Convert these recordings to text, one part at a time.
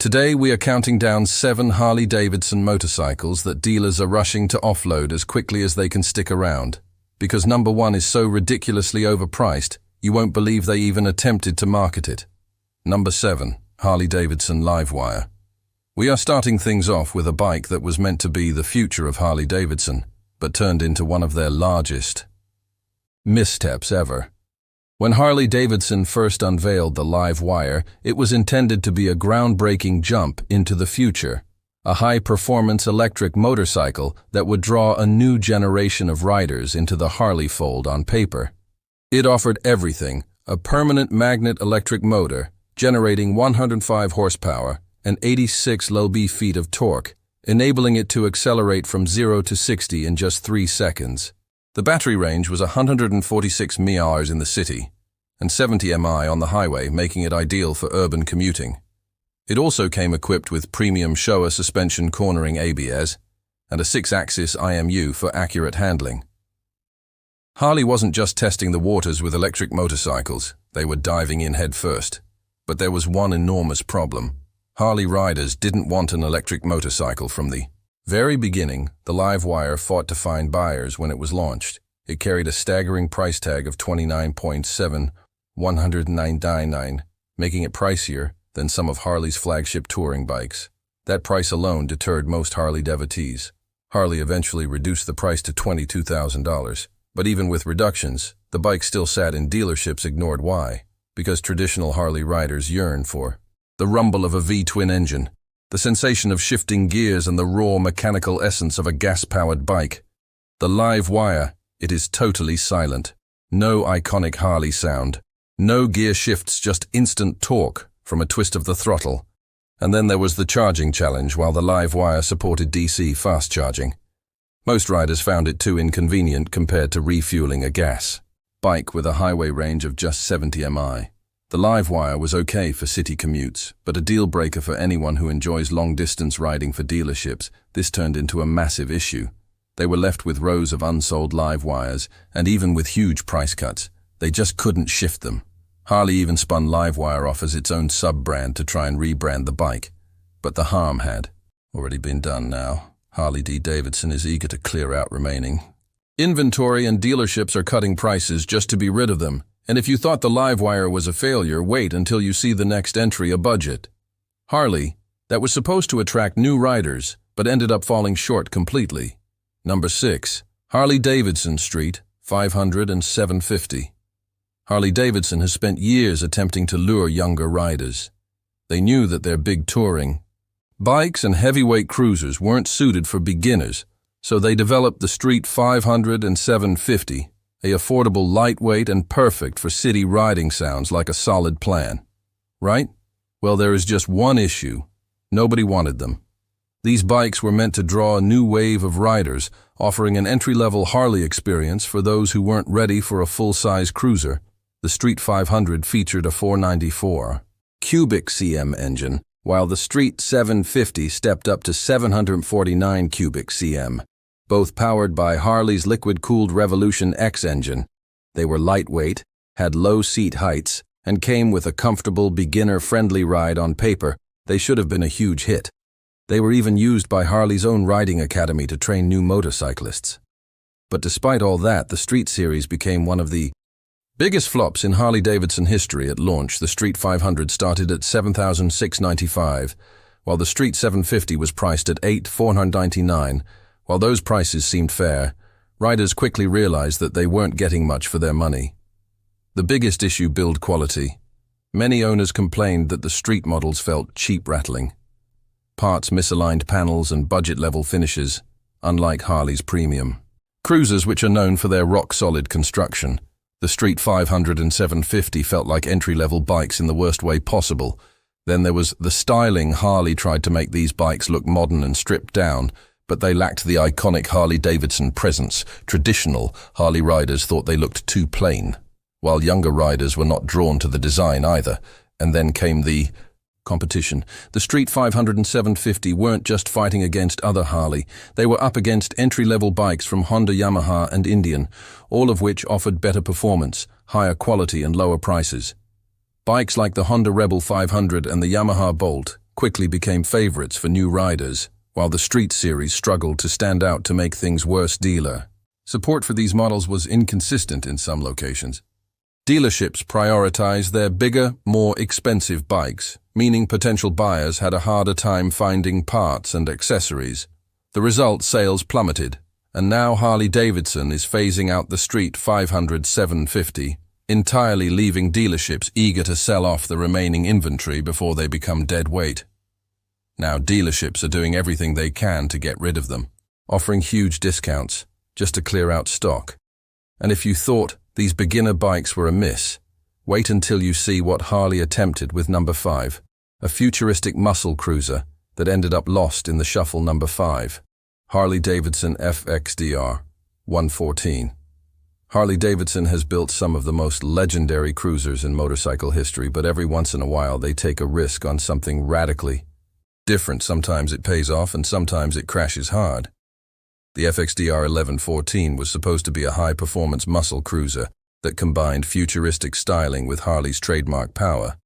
Today we are counting down 7 Harley-Davidson motorcycles that dealers are rushing to offload as quickly as they can stick around. Because number 1 is so ridiculously overpriced, you won't believe they even attempted to market it. Number 7, Harley-Davidson Livewire. We are starting things off with a bike that was meant to be the future of Harley-Davidson, but turned into one of their largest missteps ever. When Harley-Davidson first unveiled the Livewire, it was intended to be a groundbreaking jump into the future, a high-performance electric motorcycle that would draw a new generation of riders into the Harley fold on paper. It offered everything: a permanent magnet electric motor, generating 105 horsepower and 86 lb-feet of torque, enabling it to accelerate from 0 to 60 in just 3 seconds. The battery range was 146 mAh in the city and 70 mAh on the highway, making it ideal for urban commuting. It also came equipped with premium Showa suspension cornering ABS and a 6-axis IMU for accurate handling. Harley wasn't just testing the waters with electric motorcycles, they were diving in head first. But there was one enormous problem. Harley riders didn't want an electric motorcycle from the very beginning. The Livewire fought to find buyers when it was launched. It carried a staggering price tag of $29.799, making it pricier than some of Harley's flagship touring bikes. That price alone deterred most Harley devotees. Harley eventually reduced the price to $22,000, but even with reductions, the bike still sat in dealerships ignored. Why? Because traditional Harley riders yearn for the rumble of a V-twin engine, the sensation of shifting gears and the raw mechanical essence of a gas-powered bike. The Livewire, it is totally silent. No iconic Harley sound. No gear shifts, just instant torque from a twist of the throttle. And then there was the charging challenge, while the Livewire supported DC fast charging. Most riders found it too inconvenient compared to refueling a gas bike with a highway range of just 70 mAh. The Livewire was okay for city commutes, but a deal-breaker for anyone who enjoys long-distance riding. For dealerships, this turned into a massive issue. They were left with rows of unsold Livewires, and even with huge price cuts, they just couldn't shift them. Harley even spun Livewire off as its own sub-brand to try and rebrand the bike. But the harm had already been done now. Harley-Davidson is eager to clear out remaining inventory, and dealerships are cutting prices just to be rid of them. And if you thought the Livewire was a failure, wait until you see the next entry, a budget Harley that was supposed to attract new riders, but ended up falling short completely. Number 6, Harley-Davidson Street 500 and 750. Harley-Davidson has spent years attempting to lure younger riders. They knew that their big touring bikes and heavyweight cruisers weren't suited for beginners, so they developed the Street 500 and 750. A affordable, lightweight, and perfect for city riding. Sounds like a solid plan, right? Well, there is just one issue. Nobody wanted them. These bikes were meant to draw a new wave of riders, offering an entry-level Harley experience for those who weren't ready for a full-size cruiser. The Street 500 featured a 494 cubic cm engine, while the Street 750 stepped up to 749 cubic cm. Both powered by Harley's liquid-cooled Revolution X engine. They were lightweight, had low seat heights, and came with a comfortable, beginner-friendly ride. On paper, they should have been a huge hit. They were even used by Harley's own riding academy to train new motorcyclists. But despite all that, the Street series became one of the biggest flops in Harley-Davidson history. At launch, the Street 500 started at $7,695, while the Street 750 was priced at $8,499. While those prices seemed fair, riders quickly realized that they weren't getting much for their money. The biggest issue: build quality. Many owners complained that the Street models felt cheap, rattling parts, misaligned panels, and budget-level finishes, unlike Harley's premium cruisers, which are known for their rock-solid construction. The Street 500 and 750 felt like entry-level bikes in the worst way possible. Then there was the styling. Harley tried to make these bikes look modern and stripped down, but they lacked the iconic Harley-Davidson presence. Traditional Harley riders thought they looked too plain, while younger riders were not drawn to the design either. And then came the competition. The Street 500 and 750 weren't just fighting against other Harley, they were up against entry-level bikes from Honda, Yamaha, and Indian, all of which offered better performance, higher quality, and lower prices. Bikes like the Honda Rebel 500 and the Yamaha Bolt quickly became favorites for new riders, while the Street Series struggled to stand out to make things worse. Dealer support for these models was inconsistent in some locations. Dealerships prioritized their bigger, more expensive bikes, meaning potential buyers had a harder time finding parts and accessories. The result, sales plummeted, and now Harley-Davidson is phasing out the Street 500-750, entirely leaving dealerships eager to sell off the remaining inventory before they become dead weight. Now dealerships are doing everything they can to get rid of them, offering huge discounts just to clear out stock. And if you thought these beginner bikes were a miss, wait until you see what Harley attempted with number 5, a futuristic muscle cruiser that ended up lost in the shuffle. Number 5, Harley-Davidson FXDR 114. Harley-Davidson has built some of the most legendary cruisers in motorcycle history, but every once in a while they take a risk on something radically different. Sometimes it pays off and sometimes it crashes hard. The FXDR 1114 was supposed to be a high-performance muscle cruiser that combined futuristic styling with Harley's trademark power.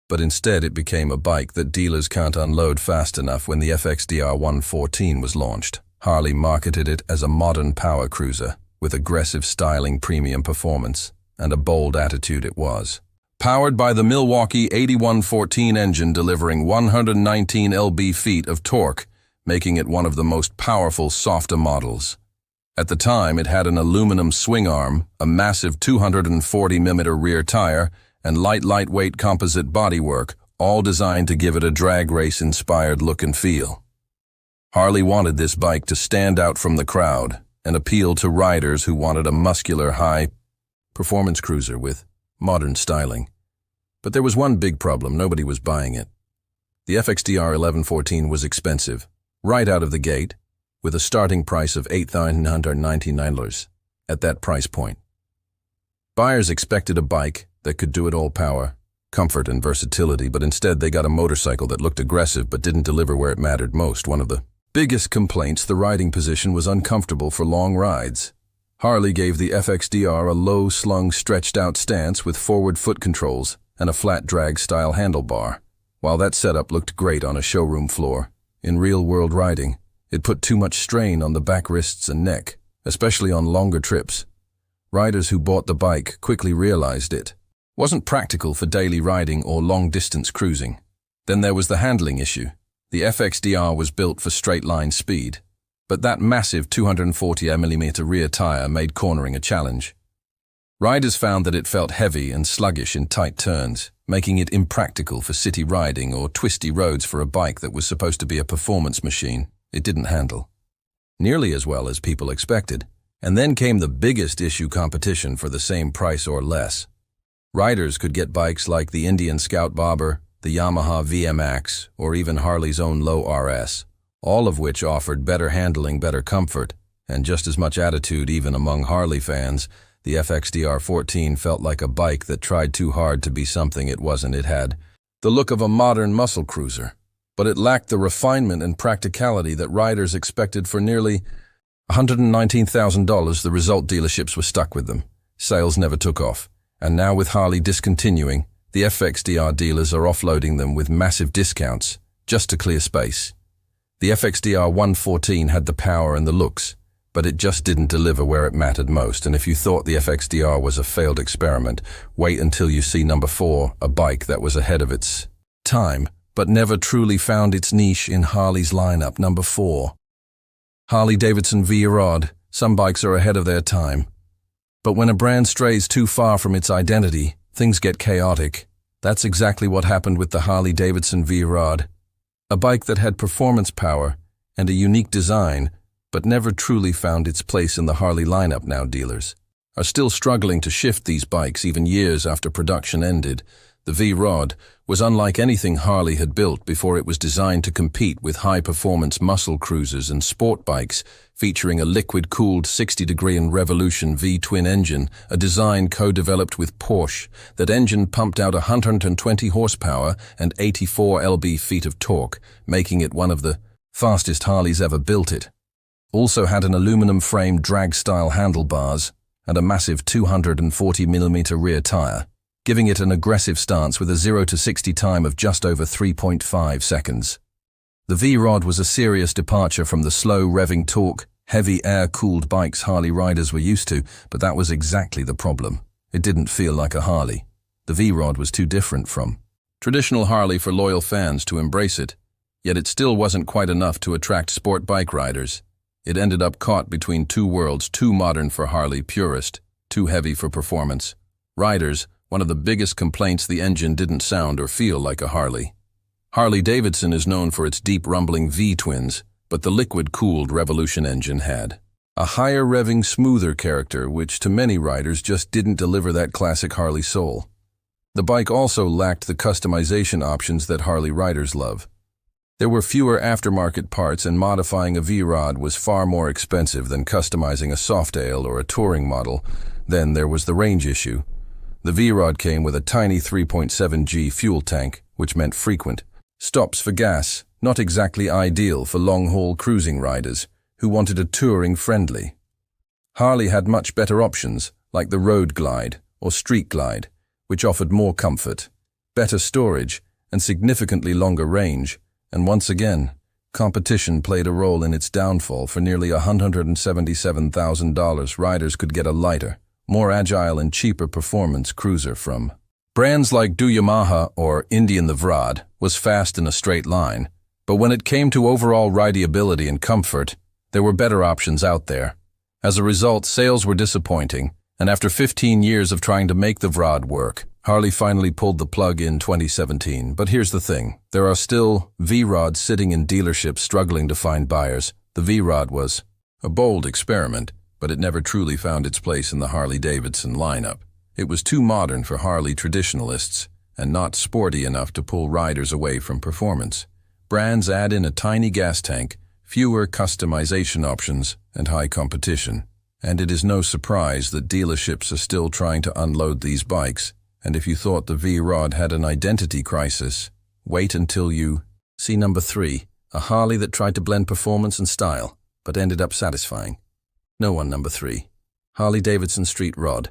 But instead it became a bike that dealers can't unload fast enough. When the FXDR 114 was launched, Harley marketed it as a modern power cruiser with aggressive styling, premium performance, and a bold attitude. It was powered by the Milwaukee 8114 engine, delivering 119 lb-ft of torque, making it one of the most powerful softer models. At the time, it had an aluminum swing arm, a massive 240mm rear tire, and lightweight composite bodywork, all designed to give it a drag race-inspired look and feel. Harley wanted this bike to stand out from the crowd and appeal to riders who wanted a muscular, high-performance cruiser with modern styling. But there was one big problem: nobody was buying it. The FXDR 1114 was expensive, right out of the gate, with a starting price of $899. At that price point, buyers expected a bike that could do it all: power, comfort, and versatility, but instead they got a motorcycle that looked aggressive but didn't deliver where it mattered most. One of the biggest complaints: the riding position was uncomfortable for long rides. Harley gave the FXDR a low-slung, stretched-out stance with forward foot controls and a flat drag-style handlebar. While that setup looked great on a showroom floor, in real-world riding, it put too much strain on the back, wrists, and neck, especially on longer trips. Riders who bought the bike quickly realized it wasn't practical for daily riding or long-distance cruising. Then there was the handling issue. The FXDR was built for straight-line speed, but that massive 240mm rear tire made cornering a challenge. Riders found that it felt heavy and sluggish in tight turns, making it impractical for city riding or twisty roads. For a bike that was supposed to be a performance machine, it didn't handle nearly as well as people expected. And then came the biggest issue: competition for the same price or less. Riders could get bikes like the Indian Scout Bobber, the Yamaha VMAX, or even Harley's own Low RS, all of which offered better handling, better comfort, and just as much attitude. Even among Harley fans, the FXDR 14 felt like a bike that tried too hard to be something it wasn't. It had the look of a modern muscle cruiser, but it lacked the refinement and practicality that riders expected. For nearly $119,000, the result: dealerships were stuck with them. Sales never took off. And now, with Harley discontinuing, the FXDR dealers are offloading them with massive discounts just to clear space. The FXDR 114 had the power and the looks, but it just didn't deliver where it mattered most. And if you thought the FXDR was a failed experiment, wait until you see number 4, a bike that was ahead of its time, but never truly found its niche in Harley's lineup. Number 4, Harley-Davidson V-Rod. Some bikes are ahead of their time, but when a brand strays too far from its identity, things get chaotic. That's exactly what happened with the Harley-Davidson V-Rod, a bike that had performance power and a unique design, but never truly found its place in the Harley lineup. Now dealers are still struggling to shift these bikes even years after production ended. The V-Rod was unlike anything Harley had built before. It was designed to compete with high-performance muscle cruisers and sport bikes, featuring a liquid-cooled 60-degree and Revolution V-twin engine, a design co-developed with Porsche. That engine pumped out 120 horsepower and 84 lb-ft of torque, making it one of the fastest Harleys ever built. It also had an aluminum-framed drag-style handlebars and a massive 240mm rear tire, giving it an aggressive stance with a 0 to 60 time of just over 3.5 seconds. The V-Rod was a serious departure from the slow revving torque, heavy air-cooled bikes Harley riders were used to, but that was exactly the problem. It didn't feel like a Harley. The V-Rod was too different from traditional Harley for loyal fans to embrace it, yet it still wasn't quite enough to attract sport bike riders. It ended up caught between two worlds, too modern for Harley purist, too heavy for performance. Riders, one of the biggest complaints, the engine didn't sound or feel like a Harley. Harley-Davidson is known for its deep rumbling V-twins, but the liquid-cooled Revolution engine had a higher revving, smoother character, which to many riders just didn't deliver that classic Harley soul. The bike also lacked the customization options that Harley riders love. There were fewer aftermarket parts, and modifying a V-Rod was far more expensive than customizing a Softail or a touring model. Then there was the range issue. The V-Rod came with a tiny 3.7G fuel tank, which meant frequent stops for gas, not exactly ideal for long-haul cruising riders who wanted a touring-friendly. Harley had much better options, like the Road Glide or Street Glide, which offered more comfort, better storage, and significantly longer range. And once again, competition played a role in its downfall. For nearly $177,000, riders could get a lighter, more agile and cheaper performance cruiser from brands like Yamaha or Indian. The V-Rod was fast in a straight line, but when it came to overall rideability and comfort, there were better options out there. As a result, sales were disappointing, and after 15 years of trying to make the V-Rod work, Harley finally pulled the plug in 2017. But here's the thing, there are still V-Rods sitting in dealerships struggling to find buyers. The V-Rod was a bold experiment, but it never truly found its place in the Harley-Davidson lineup. It was too modern for Harley traditionalists, and not sporty enough to pull riders away from performance. Brands add in a tiny gas tank, fewer customization options, and high competition. And it is no surprise that dealerships are still trying to unload these bikes. And if you thought the V-Rod had an identity crisis, wait until you see number 3, a Harley that tried to blend performance and style, but ended up satisfying. No one. Number 3, Harley-Davidson Street Rod.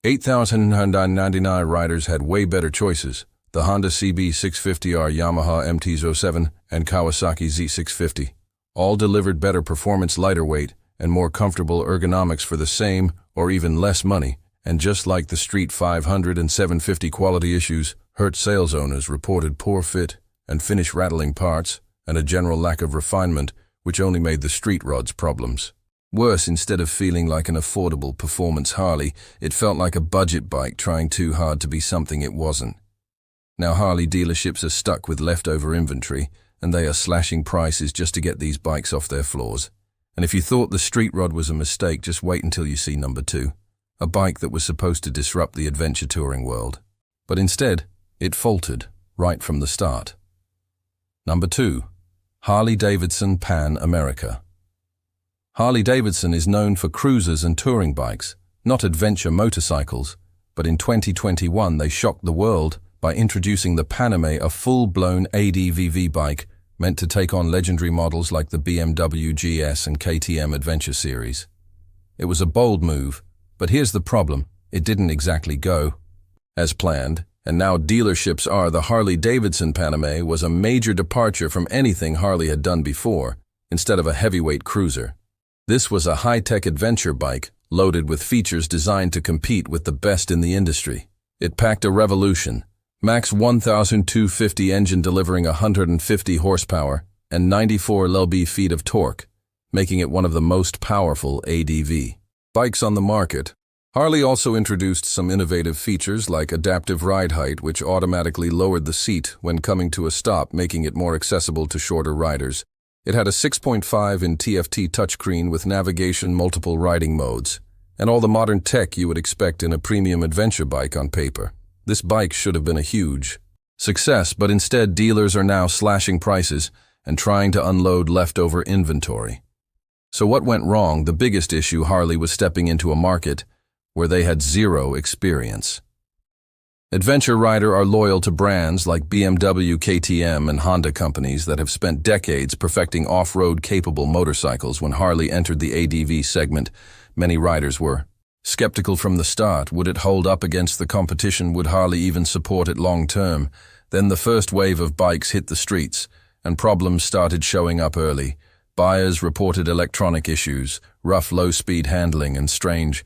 8,999 riders had way better choices. The Honda CB650R, Yamaha MT-07, and Kawasaki Z650. All delivered better performance, lighter weight, and more comfortable ergonomics for the same or even less money. And just like the Street 500 and 750 quality issues, hurt sales owners reported poor fit and finish rattling parts and a general lack of refinement, which only made the Street Rod's problems worse. Instead of feeling like an affordable performance Harley, it felt like a budget bike trying too hard to be something it wasn't. Now Harley dealerships are stuck with leftover inventory, and they are slashing prices just to get these bikes off their floors. And if you thought the Street Rod was a mistake, just wait until you see number 2, a bike that was supposed to disrupt the adventure touring world. But instead, it faltered right from the start. Number 2, Harley-Davidson Pan America. Harley-Davidson is known for cruisers and touring bikes, not adventure motorcycles, but in 2021 they shocked the world by introducing the Pan Am, a full-blown ADVV bike meant to take on legendary models like the BMW GS and KTM Adventure Series. It was a bold move, but here's the problem, it didn't exactly go as planned, and now dealerships are. The Harley-Davidson Pan Am was a major departure from anything Harley had done before. Instead of a heavyweight cruiser, this was a high-tech adventure bike loaded with features designed to compete with the best in the industry. It packed a revolution, max 1,250 engine delivering 150 horsepower and 94 lb-ft of torque, making it one of the most powerful ADV bikes on the market. Harley also introduced some innovative features like adaptive ride height, which automatically lowered the seat when coming to a stop, making it more accessible to shorter riders. It had a 6.5-inch TFT touchscreen with navigation, multiple riding modes, and all the modern tech you would expect in a premium adventure bike on paper. This bike should have been a huge success, but instead dealers are now slashing prices and trying to unload leftover inventory. So what went wrong? The biggest issue, Harley was stepping into a market where they had zero experience. Adventure riders are loyal to brands like BMW, KTM, and Honda companies that have spent decades perfecting off-road capable motorcycles. When Harley entered the ADV segment, many riders were Skeptical from the start, would it hold up against the competition? Would Harley even support it long term? Then the first wave of bikes hit the streets, and problems started showing up early. Buyers reported electronic issues, rough low-speed handling, and strange.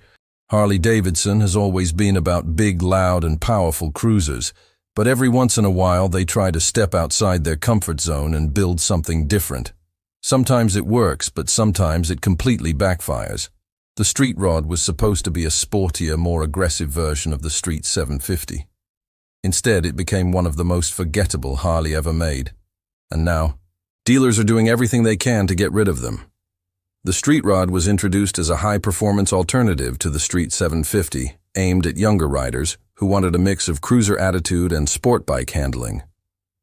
Harley-Davidson has always been about big, loud, and powerful cruisers, but every once in a while they try to step outside their comfort zone and build something different. Sometimes it works, but sometimes it completely backfires. The Street Rod was supposed to be a sportier, more aggressive version of the Street 750. Instead, it became one of the most forgettable Harley ever made. And now, dealers are doing everything they can to get rid of them. The Street Rod was introduced as a high-performance alternative to the Street 750, aimed at younger riders who wanted a mix of cruiser attitude and sport bike handling.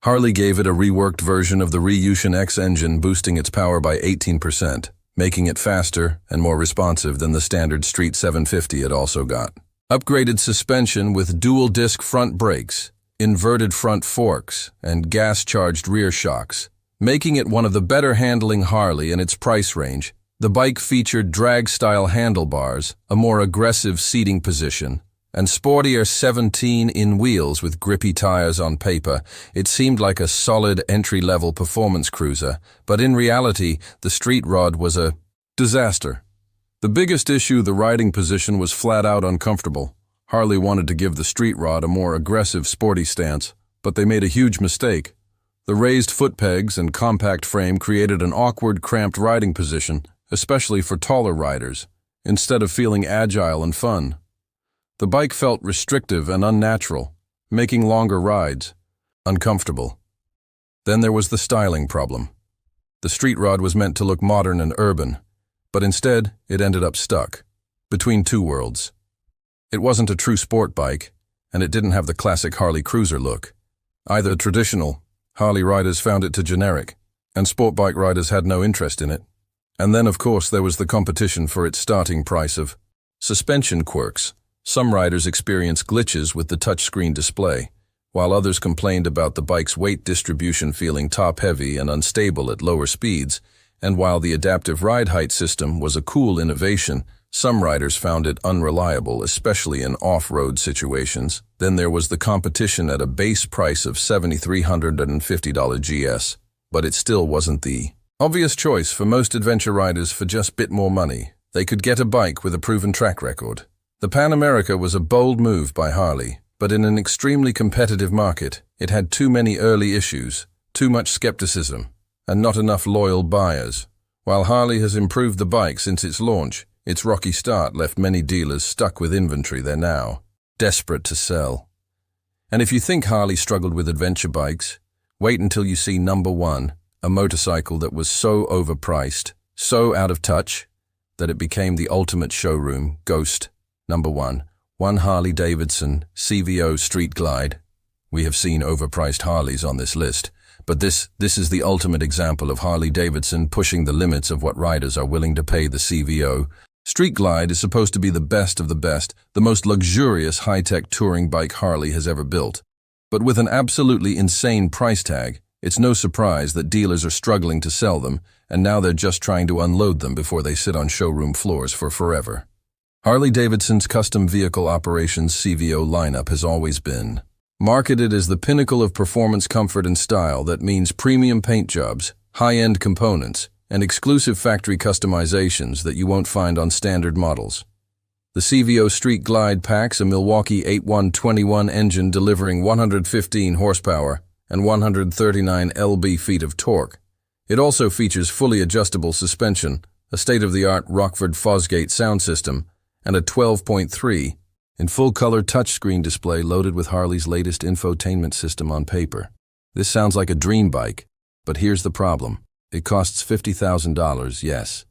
Harley gave it a reworked version of the Reunion X engine, boosting its power by 18%. Making it faster and more responsive than the standard Street 750 it also got. Upgraded suspension with dual-disc front brakes, inverted front forks, and gas-charged rear shocks, making it one of the better handling Harley in its price range. The bike featured drag-style handlebars, a more aggressive seating position, and sportier 17-in wheels with grippy tires. On paper, it seemed like a solid entry-level performance cruiser, but in reality, the Street Rod was a disaster. The biggest issue, the riding position, was flat-out uncomfortable. Harley wanted to give the Street Rod a more aggressive, sporty stance, but they made a huge mistake. The raised foot pegs and compact frame created an awkward, cramped riding position, especially for taller riders, instead of feeling agile and fun. The bike felt restrictive and unnatural, making longer rides uncomfortable. Then there was the styling problem. The Street Rod was meant to look modern and urban, but instead it ended up stuck between two worlds. It wasn't a true sport bike, and it didn't have the classic Harley cruiser look. Either traditional Harley riders found it too generic, and sport bike riders had no interest in it. And then, of course, there was the competition for its starting price of suspension quirks. Some riders experienced glitches with the touchscreen display, while others complained about the bike's weight distribution feeling top-heavy and unstable at lower speeds. And while the adaptive ride height system was a cool innovation, some riders found it unreliable, especially in off-road situations. Then there was the competition at a base price of $7,350 GS, but it still wasn't the obvious choice for most adventure riders. For just a bit more money, they could get a bike with a proven track record. The Pan America was a bold move by Harley, but in an extremely competitive market, it had too many early issues, too much skepticism, and not enough loyal buyers. While Harley has improved the bike since its launch, its rocky start left many dealers stuck with inventory they're now desperate to sell. And if you think Harley struggled with adventure bikes, wait until you see number one, a motorcycle that was so overpriced, so out of touch, that it became the ultimate showroom ghost. Number one Harley-Davidson CVO Street Glide. We have seen overpriced Harleys on this list, but this is the ultimate example of Harley-Davidson pushing the limits of what riders are willing to pay. The CVO Street Glide is supposed to be the best of the best, the most luxurious high-tech touring bike Harley has ever built. But with an absolutely insane price tag, it's no surprise that dealers are struggling to sell them, and now they're just trying to unload them before they sit on showroom floors for forever. Harley-Davidson's custom vehicle operations CVO lineup has always been marketed as the pinnacle of performance, comfort, and style. That means premium paint jobs, high-end components, and exclusive factory customizations that you won't find on standard models. The CVO Street Glide packs a Milwaukee 8121 engine delivering 115 horsepower and 139 lb-feet of torque. It also features fully adjustable suspension, a state-of-the-art Rockford Fosgate sound system, and a 12.3 in full-color touchscreen display loaded with Harley's latest infotainment system. On paper, this sounds like a dream bike, but here's the problem. It costs $50,000, yes,